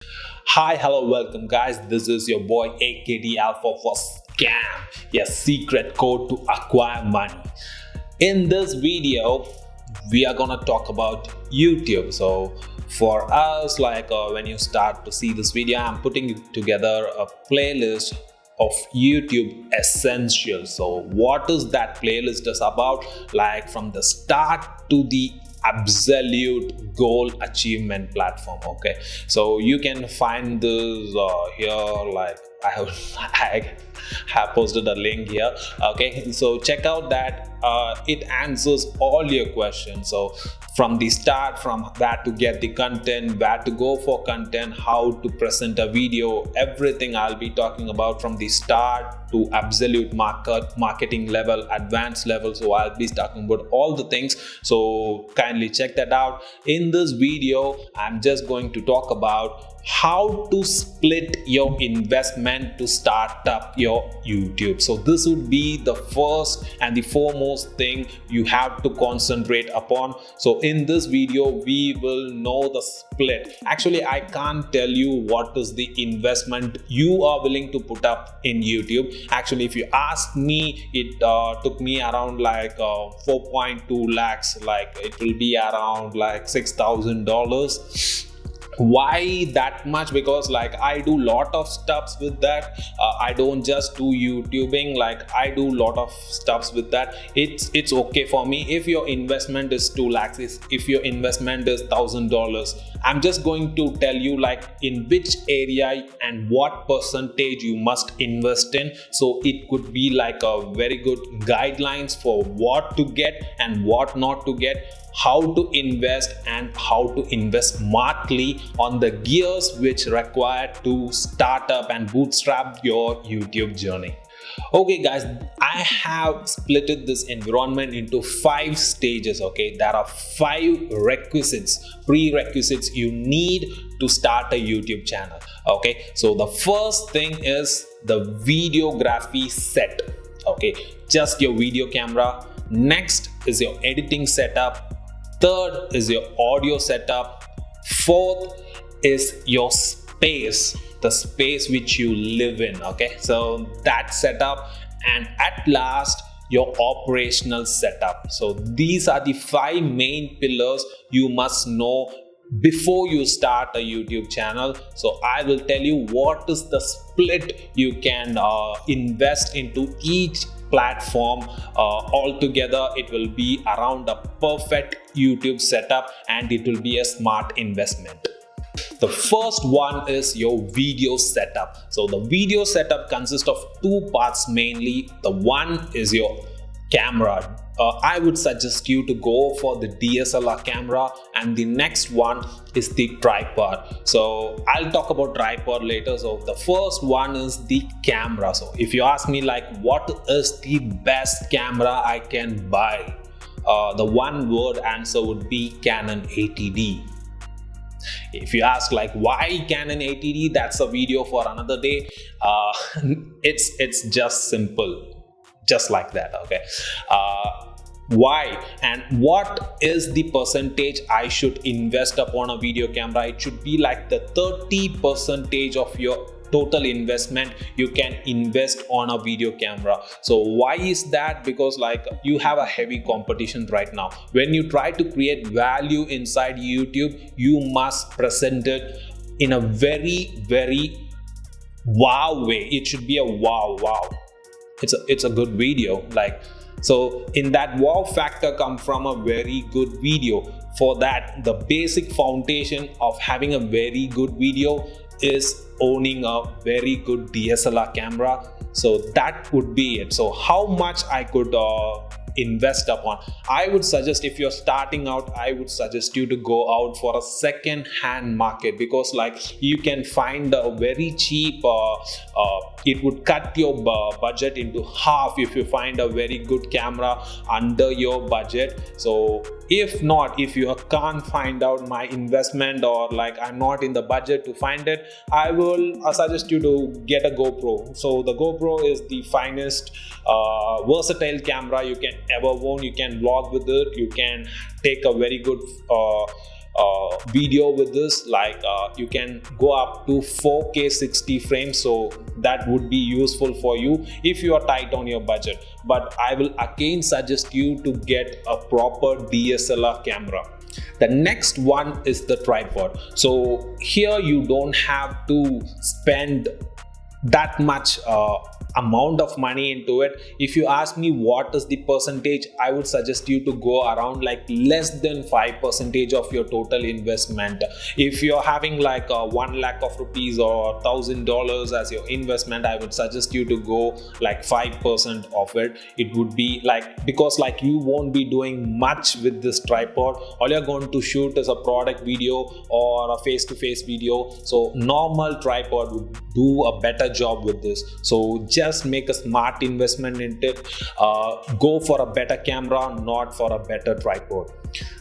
Hi, hello, welcome guys. This is your boy AKD Alpha for Scam, your secret code to acquire money. In this video, we are gonna talk about YouTube. So for us, when you start to see this video, I'm putting together a playlist of YouTube essentials. So what is that playlist is about? Like from the start to the absolute goal achievement platform. Okay, so you can find this here. I have posted a link here. Okay, so check out that. It answers all your questions. So from the start, from where to get the content, where to go for content, how to present a video, everything I'll be talking about from the start to absolute marketing level, advanced level. So I'll be talking about all the things. So kindly check that out. In this video, I'm just going to talk about how to split your investment to start up your YouTube. So this would be the first and the foremost thing you have to concentrate upon. So in this video, we will know the split. Actually, I can't tell you what is the investment you are willing to put up in YouTube. Actually, if you ask me, it took me around 4.2 lakhs. Like it will be around $6,000. Why that much? Because I do lot of stuffs with that. I don't just do YouTubing. I do lot of stuffs with that. It's okay for me. If your investment is 2 lakhs, if your investment is $1,000, I'm just going to tell you in which area and what percentage you must invest in. So it could be a very good guidelines for what to get and what not to get, how to invest and how to invest smartly on the gears which require to start up and bootstrap your YouTube journey. Okay guys, I have splitted this environment into 5 stages. Okay, there are 5 prerequisites you need to start a YouTube channel. Okay, so the first thing is the videography set. Okay, just your video camera. Next is your editing setup. Third is your audio setup. Fourth is your space, the space which you live in. Okay, so that setup, and at last your operational setup. So these are the 5 main pillars you must know before you start a YouTube channel. So I will tell you what is the split you can invest into each platform. Altogether it will be around a perfect YouTube setup and it will be a smart investment. The first one is your video setup. So the video setup consists of 2 parts mainly. The one is your camera. I would suggest you to go for the DSLR camera, and the next one is the tripod. So I'll talk about tripod later. So the first one is the camera. So if you ask me what is the best camera I can buy, the one word answer would be Canon 80D. If you ask why Canon 80D, that's a video for another day. It's just simple, just like that. Okay, why and what is the percentage I should invest upon a video camera? It should be the 30% of your total investment you can invest on a video camera. So why is that? Because you have a heavy competition right now. When you try to create value inside YouTube, you must present it in a very wow way. It should be a wow. It's a good video. So in that wow factor come from a very good video. For that, the basic foundation of having a very good video is owning a very good DSLR camera. So that would be it. So how much I could invest upon? I would suggest, if you're starting out, I would suggest you to go out for a second hand market, because you can find a very cheap it would cut your budget into half if you find a very good camera under your budget. So if you can't find out my investment, or I'm not in the budget to find it, I will suggest you to get a GoPro. So the GoPro is the finest versatile camera you can ever own. You can vlog with it, you can take a very good video with this. Like you can go up to 4K 60 frames, so that would be useful for you if you are tight on your budget. But I will again suggest you to get a proper DSLR camera. The next one is the tripod. So here you don't have to spend that much amount of money into it. If you ask me what is the percentage, I would suggest you to go around like less than 5% of your total investment. If you're having like 1 lakh of rupees or $1,000 as your investment, I would suggest you to go like 5% of it. It would be like, because like you won't be doing much with this tripod. All you're going to shoot is a product video or a face-to-face video. So normal tripod would do a better job with this. So just make a smart investment into it. Go for a better camera, not for a better tripod.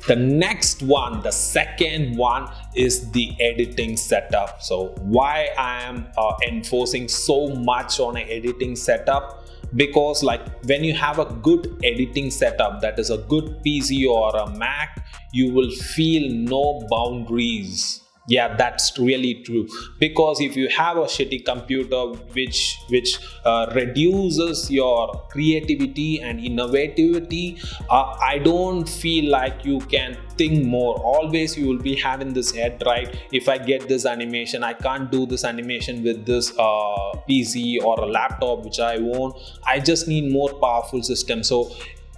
The next one, the second one, is the editing setup. So why I am enforcing so much on an editing setup? Because like when you have a good editing setup, that is a good PC or a Mac, you will feel no boundaries. Yeah, that's really true. Because if you have a shitty computer which reduces your creativity and innovativity, I don't feel like you can think more. Always you will be having this head, right? If I get this animation, I can't do this animation with this PC or a laptop which I own. I just need more powerful system. So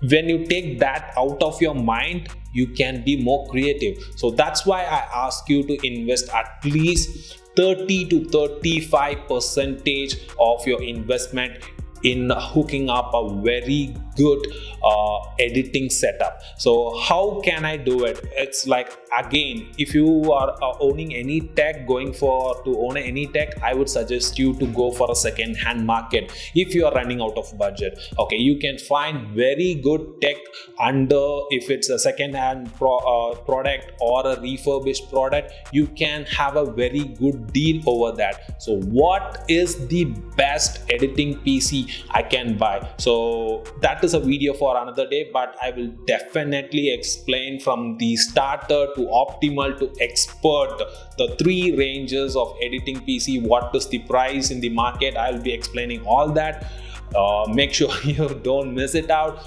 when you take that out of your mind, you can be more creative. So that's why I ask you to invest at least 30 to 35% of your investment in hooking up a very good editing setup. So how can I do it? It's like, again, if you are owning any tech, to own any tech, I would suggest you to go for a second hand market. If you are running out of budget, okay, you can find very good tech under, if it's a second hand product or a refurbished product, you can have a very good deal over that. So what is the best editing PC I can buy? So that is a video for another day, but I will definitely explain from the starter to optimal to expert, the 3 ranges of editing PC. What is the price in the market? I will be explaining all that. Make sure you don't miss it out.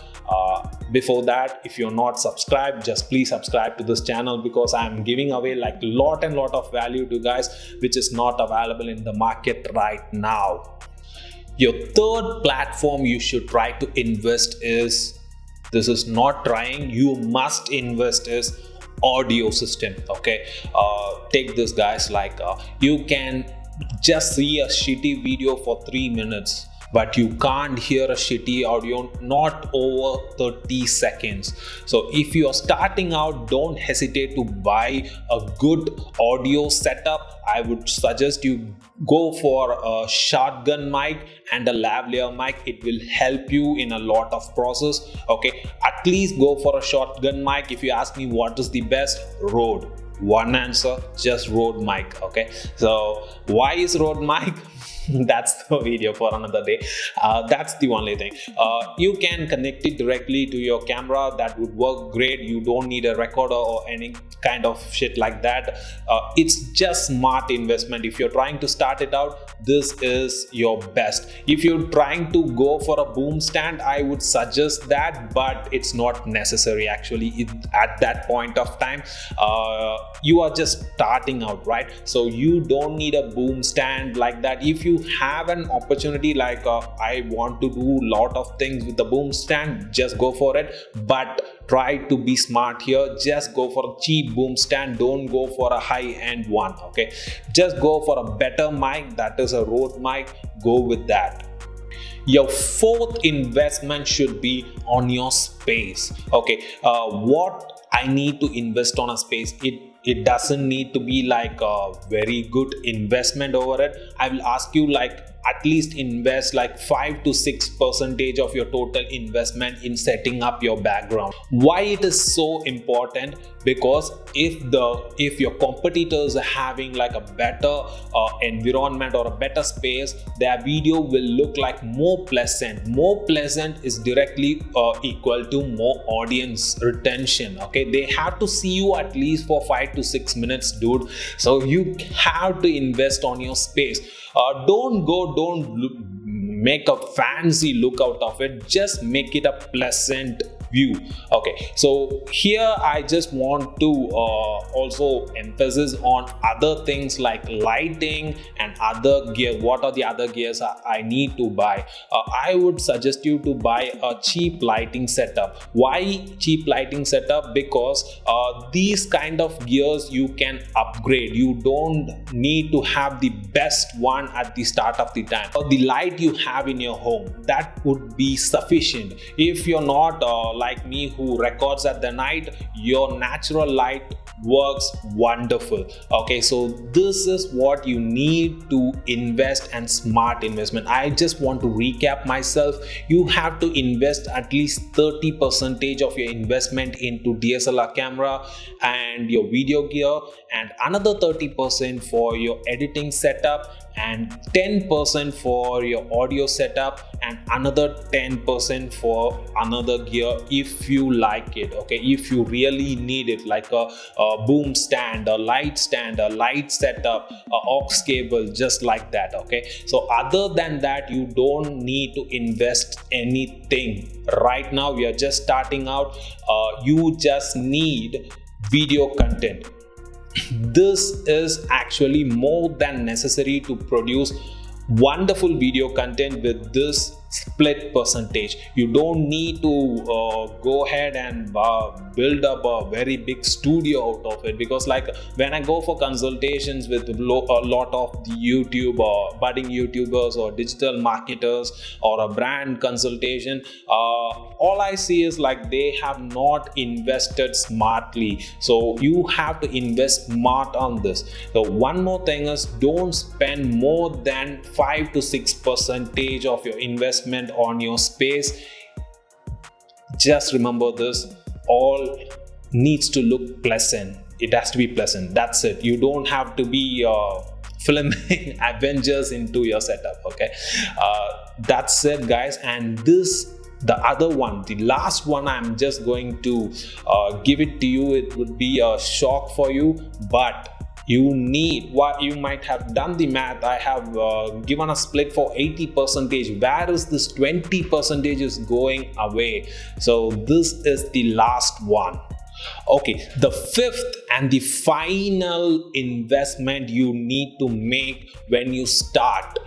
Before that, if you're not subscribed, just please subscribe to this channel, because I'm giving away like lot of value to you guys, which is not available in the market right now. Your third platform you should try to invest is, this is not trying, you must invest, is audio system. Okay, take this, guys. Like you can just see a shitty video for 3 minutes, but you can't hear a shitty audio not over 30 seconds. So if you are starting out, don't hesitate to buy a good audio setup. I would suggest you go for a shotgun mic and a lavalier mic. It will help you in a lot of process. Okay, at least go for a shotgun mic. If you ask me what is the best, Rode. One answer, just Rode mic. Okay, so why is Rode mic? That's the video for another day. That's the only thing. You can connect it directly to your camera. That would work great. You don't need a recorder or any kind of shit like that. It's just smart investment. If you're trying to start it out, this is your best. If you're trying to go for a boom stand, I would suggest that, but it's not necessary actually. At that point of time, you are just starting out, right? So you don't need a boom stand like that. If you have an opportunity like I want to do a lot of things with the boom stand, just go for it, but try to be smart here. Just go for a cheap boom stand, don't go for a high-end one. Okay, just go for a better mic, that is a Rode mic. Go with that. Your fourth investment should be on your space. Okay, what I need to invest on a space, it doesn't need to be like a very good investment over it. I will ask you like at least invest like 5 to 6% of your total investment in setting up your background. Why it is so important? Because if your competitors are having like a better environment or a better space, their video will look like more pleasant. More pleasant is directly equal to more audience retention. Okay, they have to see you at least for 5 to 6 minutes, dude. So you have to invest on your space. Don't make a fancy look out of it. Just make it a pleasant view. Okay, so here I just want to also emphasis on other things like lighting and other gear. What are the other gears I need to buy? I would suggest you to buy a cheap lighting setup. Why cheap lighting setup? Because these kind of gears you can upgrade. You don't need to have the best one at the start of the time. The light you have in your home, that would be sufficient. If you're not like me who records at the night, your natural light works wonderful. Okay, so this is what you need to invest, and smart investment. I just want to recap myself. You have to invest at least 30% of your investment into DSLR camera and your video gear, and another 30% for your editing setup, and 10% for your audio setup, and another 10% for another gear if you like it. Okay, if you really need it, like a boom stand, a light setup, a aux cable, just like that. Okay, so other than that, you don't need to invest anything. Right now we are just starting out. You just need video content. This is actually more than necessary to produce wonderful video content with this split percentage. You don't need to go ahead and build up a very big studio out of it, because like when I go for consultations with a lot of the YouTube or budding YouTubers or digital marketers or a brand consultation, all I see is like they have not invested smartly. So you have to invest smart on this. So one more thing is, don't spend more than 5 to 6% of your investment on your space. Just remember this, all needs to look pleasant. It has to be pleasant. That's it. You don't have to be filming Avengers into your setup. Okay, that's it, guys. And this, the other one, the last one, I'm just going to give it to you. It would be a shock for you, but you need, what you might have done the math. I have given a split for 80%. Where is this 20% is going away? So this is the last one. Okay, the fifth and the final investment you need to make when you start,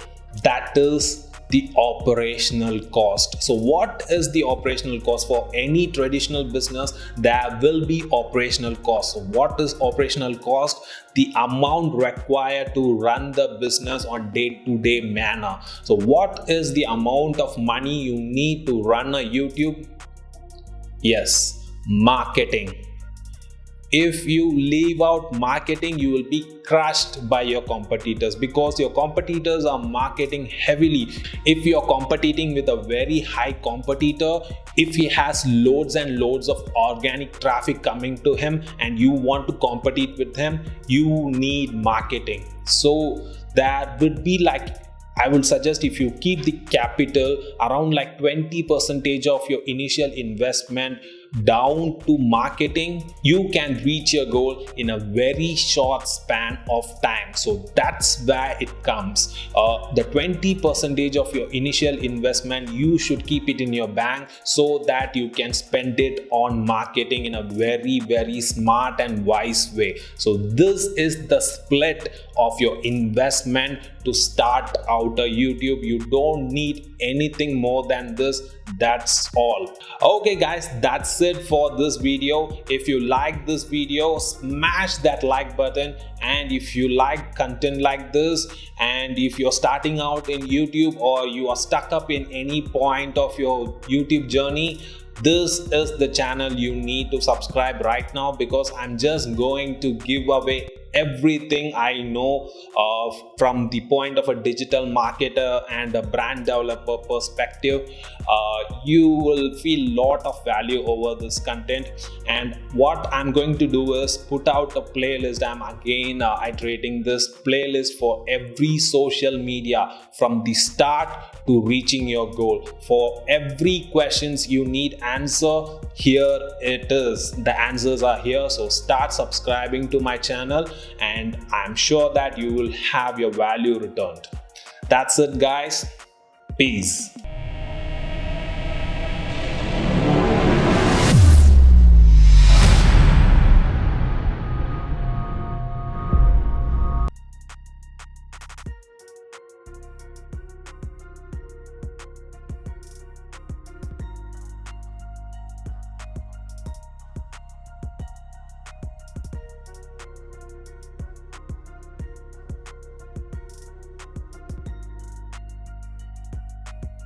that is the operational cost. So what is the operational cost? For any traditional business, there will be operational cost. So what is operational cost? The amount required to run the business on day-to-day manner. So what is the amount of money you need to run a YouTube? Yes, marketing. If you leave out marketing, you will be crushed by your competitors, because your competitors are marketing heavily. If you're competing with a very high competitor, if he has loads and loads of organic traffic coming to him and you want to compete with him, you need marketing. So that would be like, I would suggest, if you keep the capital around like 20% of your initial investment down to marketing, you can reach your goal in a very short span of time. So that's where it comes. The 20% of your initial investment, you should keep it in your bank so that you can spend it on marketing in a very, very smart and wise way. So this is the split of your investment to start out a YouTube. You don't need anything more than this. That's all. Okay guys, that's it for this video. If you like this video, smash that like button. And if you like content like this, and if you're starting out in YouTube or you are stuck up in any point of your YouTube journey, this is the channel you need to subscribe right now, because I'm just going to give away everything I know from the point of a digital marketer and a brand developer perspective. You will feel lot of value over this content, and what I'm going to do is put out a playlist. I'm again iterating this playlist for every social media from the start to reaching your goal. For every questions you need answer, here it is. The answers are here. So start subscribing to my channel, and I'm sure that you will have your value returned. That's it, guys. Peace.